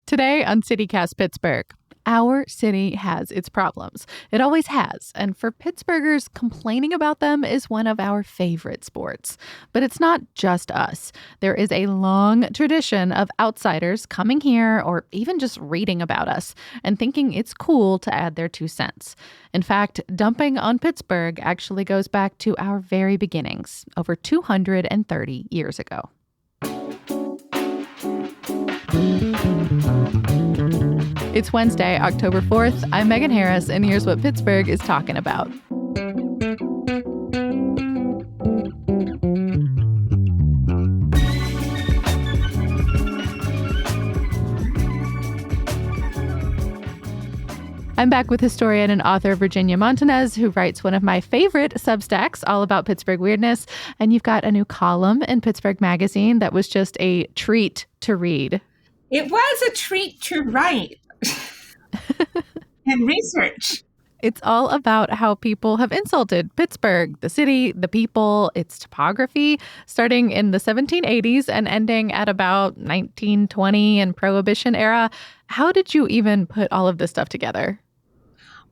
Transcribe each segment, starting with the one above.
Today on CityCast Pittsburgh, our city has its problems. It always has. And for Pittsburghers, complaining about them is one of our favorite sports. But it's not just us. There is a long tradition of outsiders coming here or even just reading about us and thinking it's cool to add their 2 cents. In fact, dumping on Pittsburgh actually goes back to our very beginnings, over 230 years ago. It's Wednesday, October 4th. I'm Megan Harris, and here's what Pittsburgh is talking about. I'm back with historian and author Virginia Montanez, who writes one of my favorite Substacks all about Pittsburgh weirdness. And you've got a new column in Pittsburgh Magazine that was just a treat to read. It was a treat to write and research. It's all about how people have insulted Pittsburgh, the city, the people, its topography, starting in the 1780s and ending at about 1920 and Prohibition era. How did you even put all of this stuff together?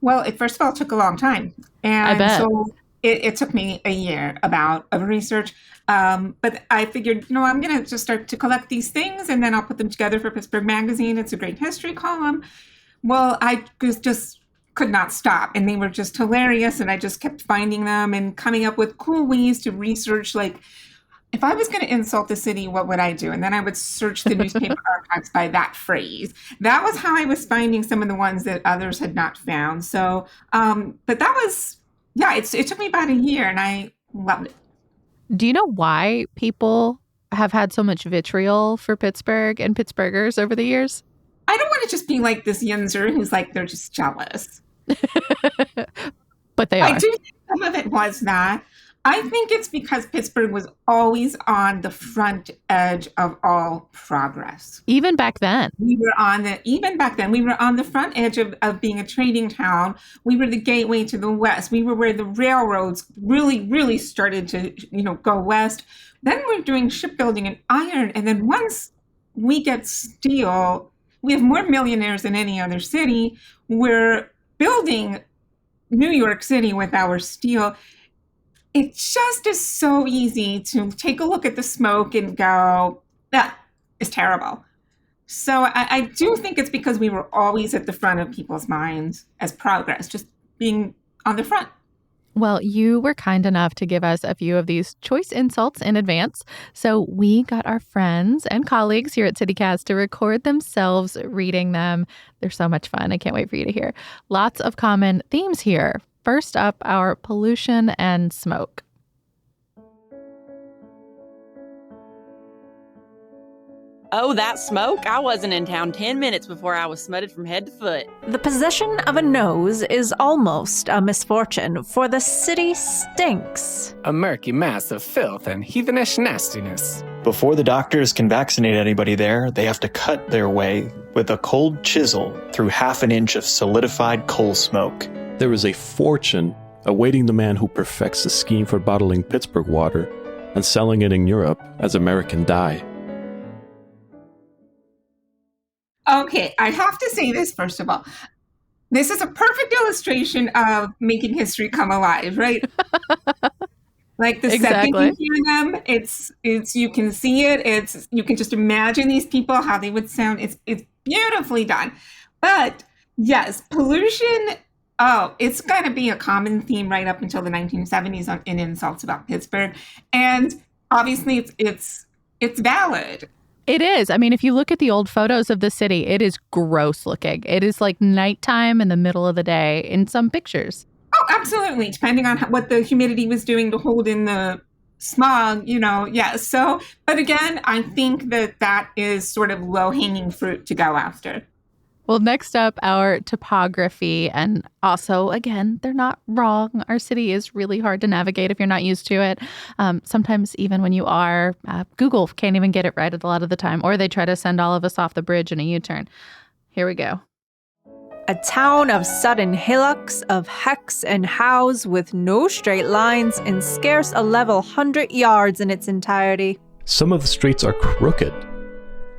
Well, it first of all took a long time. And I bet. So it took me a year of research. But I figured, I'm going to just start to collect these things and then I'll put them together for Pittsburgh Magazine. It's a great history column. Well, I just could not stop. And they were just hilarious. And I just kept finding them and coming up with cool ways to research. Like, if I was going to insult the city, what would I do? And then I would search the newspaper archives by that phrase. That was how I was finding some of the ones that others had not found. So, but that was, it took me about a year and I loved it. Do you know why people have had so much vitriol for Pittsburgh and Pittsburghers over the years? I don't want to just be like this Yinzer who's like, they're just jealous. But they are. I do think some of it was that. I think it's because Pittsburgh was always on the front edge of all progress. Even back then. Even back then, we were on the front edge of being a trading town. We were the gateway to the West. We were where the railroads really, really started to, go west. Then we're doing shipbuilding and iron. And then once we get steel, we have more millionaires than any other city. We're building New York City with our steel. It just is so easy to take a look at the smoke and go, that is terrible. So I do think it's because we were always at the front of people's minds as progress, just being on the front. Well, you were kind enough to give us a few of these choice insults in advance. So we got our friends and colleagues here at CityCast to record themselves reading them. They're so much fun. I can't wait for you to hear. Lots of common themes here. First up, our pollution and smoke. Oh, that smoke? I wasn't in town 10 minutes before I was smutted from head to foot. The possession of a nose is almost a misfortune, for the city stinks. A murky mass of filth and heathenish nastiness. Before the doctors can vaccinate anybody there, they have to cut their way with a cold chisel through half an inch of solidified coal smoke. There is a fortune awaiting the man who perfects the scheme for bottling Pittsburgh water and selling it in Europe as American dye. Okay, I have to say this first of all. This is a perfect illustration of making history come alive, right? Like the second you hear them, it's you can see it. You can just imagine these people, how they would sound. It's beautifully done. But yes, pollution. Oh, it's going to be a common theme right up until the 1970s in insults about Pittsburgh, and obviously it's valid. It is. I mean, if you look at the old photos of the city, it is gross looking. It is like nighttime in the middle of the day in some pictures. Oh, absolutely. Depending on what the humidity was doing to hold in the smog, yeah. So, but again, I think that is sort of low-hanging fruit to go after. Well, next up, our topography. And also, again, they're not wrong. Our city is really hard to navigate if you're not used to it. Sometimes even when you are, Google can't even get it right a lot of the time. Or they try to send all of us off the bridge in a U-turn. Here we go. A town of sudden hillocks, of hecks and hows with no straight lines and scarce a level 100 yards in its entirety. Some of the streets are crooked,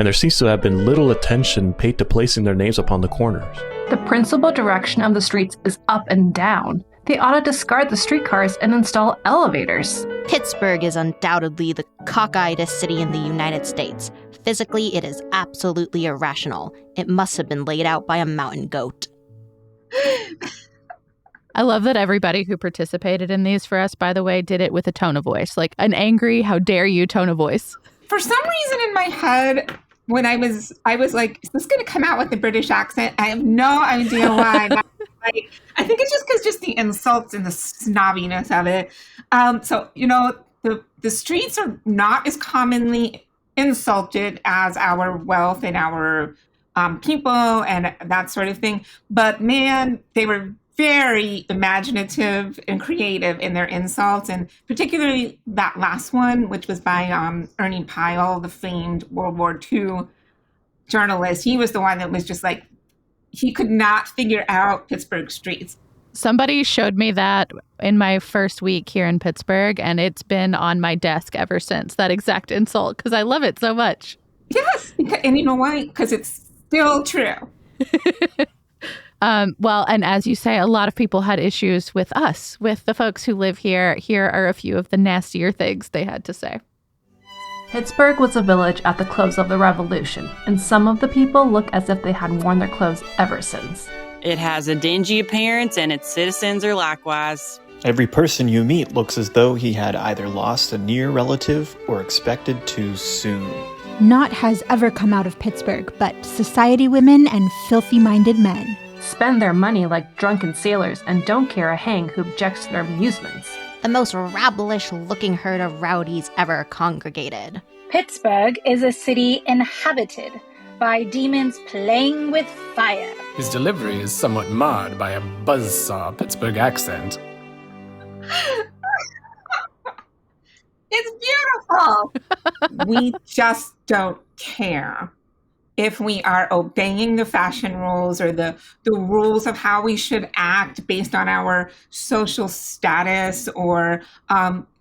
and there seems to have been little attention paid to placing their names upon the corners. The principal direction of the streets is up and down. They ought to discard the streetcars and install elevators. Pittsburgh is undoubtedly the cockeyedest city in the United States. Physically, it is absolutely irrational. It must have been laid out by a mountain goat. I love that everybody who participated in these for us, by the way, did it with a tone of voice, like an angry, how dare you tone of voice. For some reason in my head, when I was like, is this going to come out with a British accent? I have no idea why. But I think it's just because just the insults and the snobbiness of it. So, the streets are not as commonly insulted as our wealth and our people and that sort of thing. But man, they were very imaginative and creative in their insults, and particularly that last one, which was by Ernie Pyle, the famed World War II journalist. He was the one that was just like, he could not figure out Pittsburgh streets. Somebody showed me that in my first week here in Pittsburgh, and it's been on my desk ever since, that exact insult, because I love it so much. Yes, and you know why? Because it's still true. Well, and as you say, a lot of people had issues with us, with the folks who live here. Here are a few of the nastier things they had to say. Pittsburgh was a village at the close of the Revolution, and some of the people look as if they had worn their clothes ever since. It has a dingy appearance, and its citizens are likewise. Every person you meet looks as though he had either lost a near relative or expected to soon. Naught has ever come out of Pittsburgh but society women and filthy-minded men. Spend their money like drunken sailors and don't care a hang who objects to their amusements. The most rabblish-looking herd of rowdies ever congregated. Pittsburgh is a city inhabited by demons playing with fire. His delivery is somewhat marred by a buzzsaw Pittsburgh accent. It's beautiful. We just don't care if we are obeying the fashion rules or the rules of how we should act based on our social status or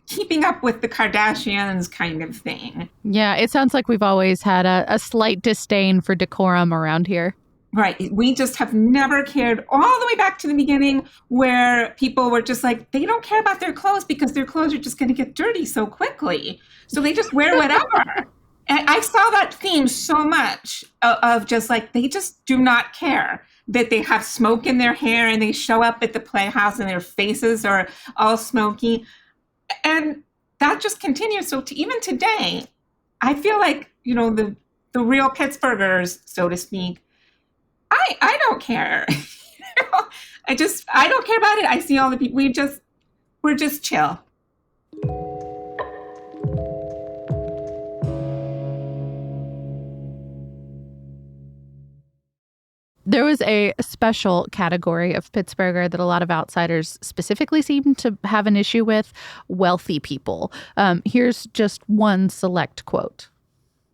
keeping up with the Kardashians kind of thing. Yeah, it sounds like we've always had a slight disdain for decorum around here. Right. We just have never cared all the way back to the beginning where people were just like, they don't care about their clothes because their clothes are just going to get dirty so quickly. So they just wear whatever. And I saw that theme so much of just like, they just do not care that they have smoke in their hair and they show up at the playhouse and their faces are all smoky. And that just continues. So even today, I feel like, the real Pittsburghers, so to speak, I don't care. I don't care about it. I see all the people. We're just chill. There was a special category of Pittsburgher that a lot of outsiders specifically seem to have an issue with: wealthy people. Here's just one select quote.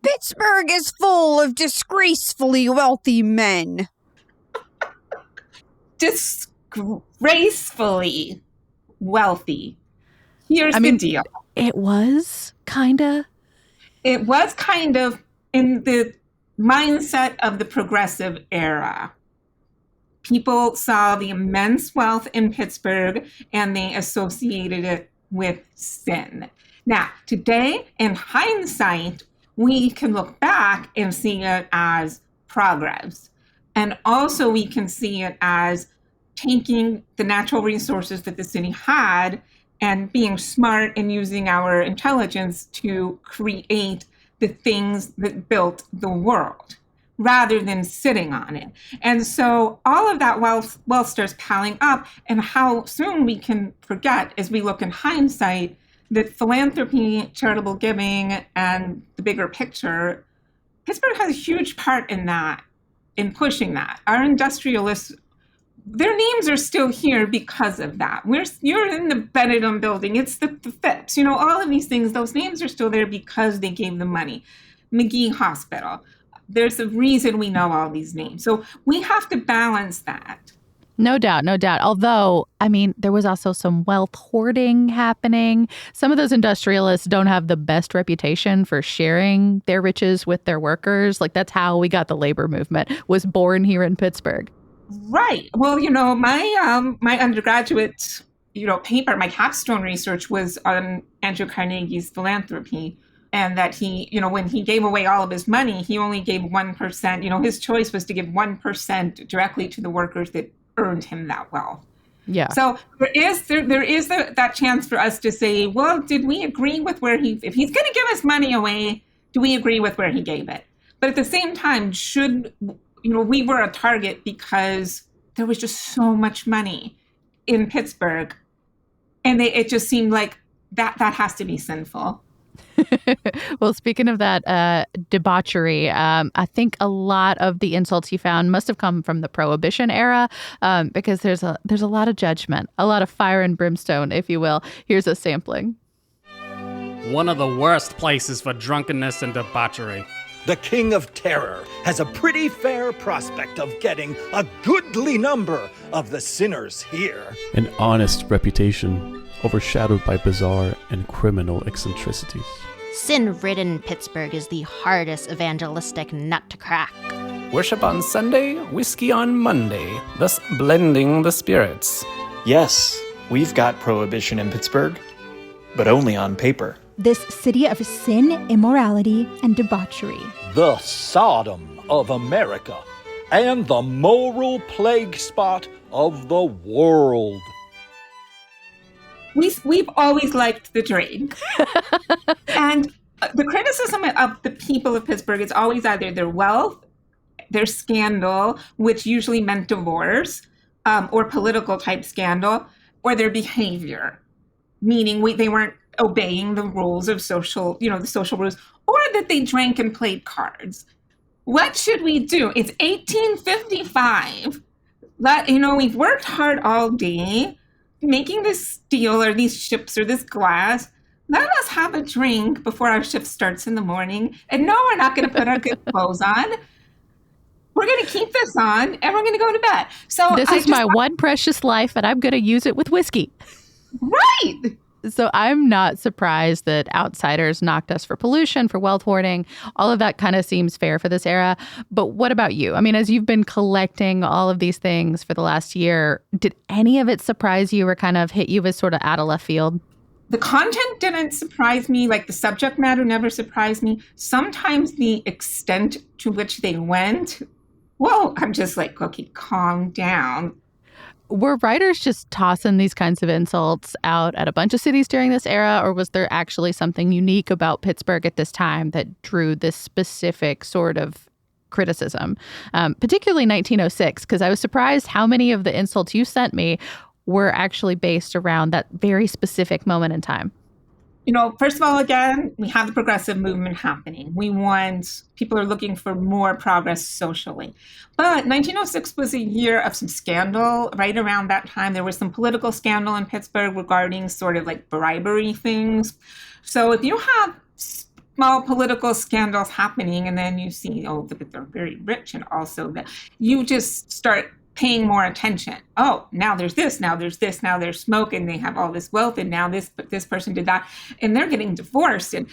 Pittsburgh is full of disgracefully wealthy men. Disgracefully wealthy. Here's the deal. It was kind of in the mindset of the progressive era. People saw the immense wealth in Pittsburgh and they associated it with sin. Now, today, in hindsight, we can look back and see it as progress. And also we can see it as taking the natural resources that the city had and being smart and using our intelligence to create the things that built the world rather than sitting on it. And so all of that wealth starts piling up, and how soon we can forget as we look in hindsight that philanthropy, charitable giving, and the bigger picture, Pittsburgh has a huge part in that, in pushing that. Our industrialists, their names are still here because of that. You're in the Benedum building, it's the Phipps, all of these things, those names are still there because they gave the money. McGee Hospital. There's a reason we know all these names. So we have to balance that. No doubt, no doubt. Although, I mean, there was also some wealth hoarding happening. Some of those industrialists don't have the best reputation for sharing their riches with their workers. Like, that's how we got the labor movement, was born here in Pittsburgh. Right. Well, my undergraduate, paper, my capstone research was on Andrew Carnegie's philanthropy. And that he, when he gave away all of his money, he only gave 1%. His choice was to give 1% directly to the workers that earned him that wealth. Yeah. So there is that chance for us to say, well, did we agree with if he's going to give his money away, do we agree with where he gave it? But at the same time, we were a target because there was just so much money in Pittsburgh. And it just seemed like that has to be sinful. Well, speaking of that debauchery, I think a lot of the insults you found must have come from the Prohibition era, because there's a lot of judgment, a lot of fire and brimstone, if you will. Here's a sampling. One of the worst places for drunkenness and debauchery. The King of Terror has a pretty fair prospect of getting a goodly number of the sinners here. An honest reputation overshadowed by bizarre and criminal eccentricities. Sin-ridden Pittsburgh is the hardest evangelistic nut to crack. Worship on Sunday, whiskey on Monday, thus blending the spirits. Yes, we've got prohibition in Pittsburgh, but only on paper. This city of sin, immorality, and debauchery. The Sodom of America and the moral plague spot of the world. We've always liked the drink. And the criticism of the people of Pittsburgh is always either their wealth, their scandal, which usually meant divorce, or political type scandal, or their behavior, meaning they weren't obeying the rules of the social rules, or that they drank and played cards. What should we do? It's 1855. We've worked hard all day making this steel or these ships or this glass. Let us have a drink before our shift starts in the morning. And no, we're not going to put our good clothes on. We're going to keep this on and we're going to go to bed. So this is my one precious life and I'm going to use it with whiskey. Right. So I'm not surprised that outsiders knocked us for pollution, for wealth hoarding. All of that kind of seems fair for this era. But what about you? I mean, as you've been collecting all of these things for the last year, did any of it surprise you or kind of hit you as sort of out of left field? The content didn't surprise me. Like the subject matter never surprised me. Sometimes the extent to which they went, well, I'm just like, okay, calm down. Were writers just tossing these kinds of insults out at a bunch of cities during this era, or was there actually something unique about Pittsburgh at this time that drew this specific sort of criticism, particularly 1906? Because I was surprised how many of the insults you sent me were actually based around that very specific moment in time. First of all, again, we have the progressive movement happening. People are looking for more progress socially. But 1906 was a year of some scandal. Right around that time, there was some political scandal in Pittsburgh regarding sort of like bribery things. So if you have small political scandals happening and then you see, that they're very rich and also that you just start paying more attention. Oh, now there's this, now there's this, now there's smoke, and they have all this wealth, and now this person did that, and they're getting divorced. And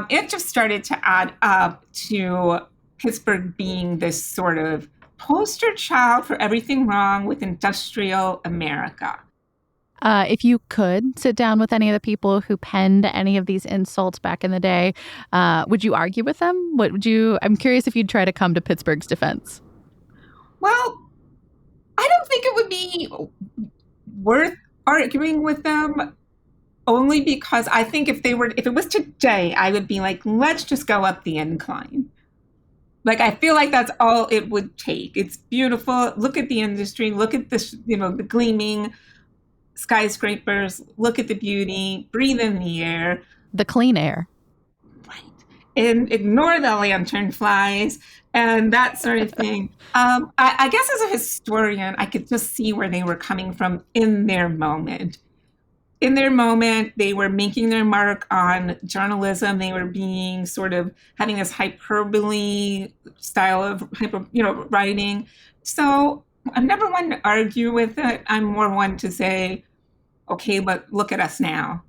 it just started to add up to Pittsburgh being this sort of poster child for everything wrong with industrial America. If you could sit down with any of the people who penned any of these insults back in the day, would you argue with them? I'm curious if you'd try to come to Pittsburgh's defense. Well, I don't think it would be worth arguing with them, only because I think if it was today, I would be like, let's just go up the incline. Like, I feel like that's all it would take. It's beautiful. Look at the industry. Look at this, the gleaming skyscrapers. Look at the beauty. Breathe in the air. The clean air. Right. And ignore the lantern flies and that sort of thing. I guess as a historian, I could just see where they were coming from in their moment. In their moment, they were making their mark on journalism. They were being sort of having this hyperbole style of writing. So I'm never one to argue with it. I'm more one to say, okay, but look at us now.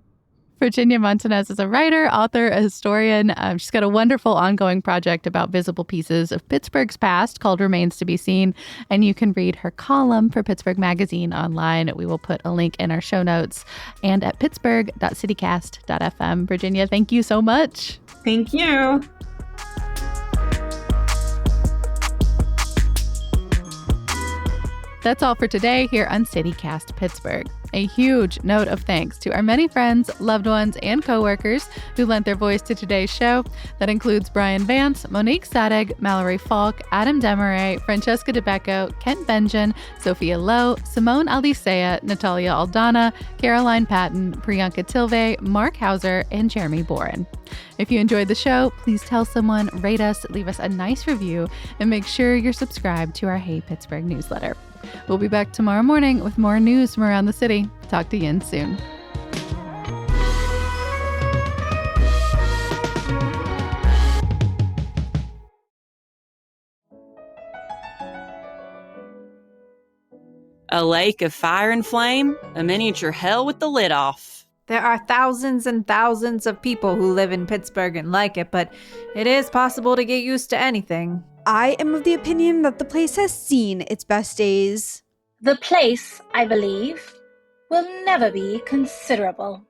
Virginia Montanez is a writer, author, a historian. She's got a wonderful ongoing project about visible pieces of Pittsburgh's past called Remains to be Seen. And you can read her column for Pittsburgh Magazine online. We will put a link in our show notes and at pittsburgh.citycast.fm. Virginia, thank you so much. Thank you. That's all for today here on CityCast Pittsburgh. A huge note of thanks to our many friends, loved ones, and coworkers who lent their voice to today's show. That includes Brian Vance, Monique Sadegh, Mallory Falk, Adam Demaray, Francesca DeBecco, Kent Benjen, Sophia Lowe, Simone Alicea, Natalia Aldana, Caroline Patton, Priyanka Tilve, Mark Hauser, and Jeremy Boren. If you enjoyed the show, please tell someone, rate us, leave us a nice review, and make sure you're subscribed to our Hey Pittsburgh newsletter. We'll be back tomorrow morning with more news from around the city. Talk to you soon. A lake of fire and flame, a miniature hell with the lid off. There are thousands and thousands of people who live in Pittsburgh and like it, but it is possible to get used to anything. I am of the opinion that the place has seen its best days. The place, I believe, will never be considerable.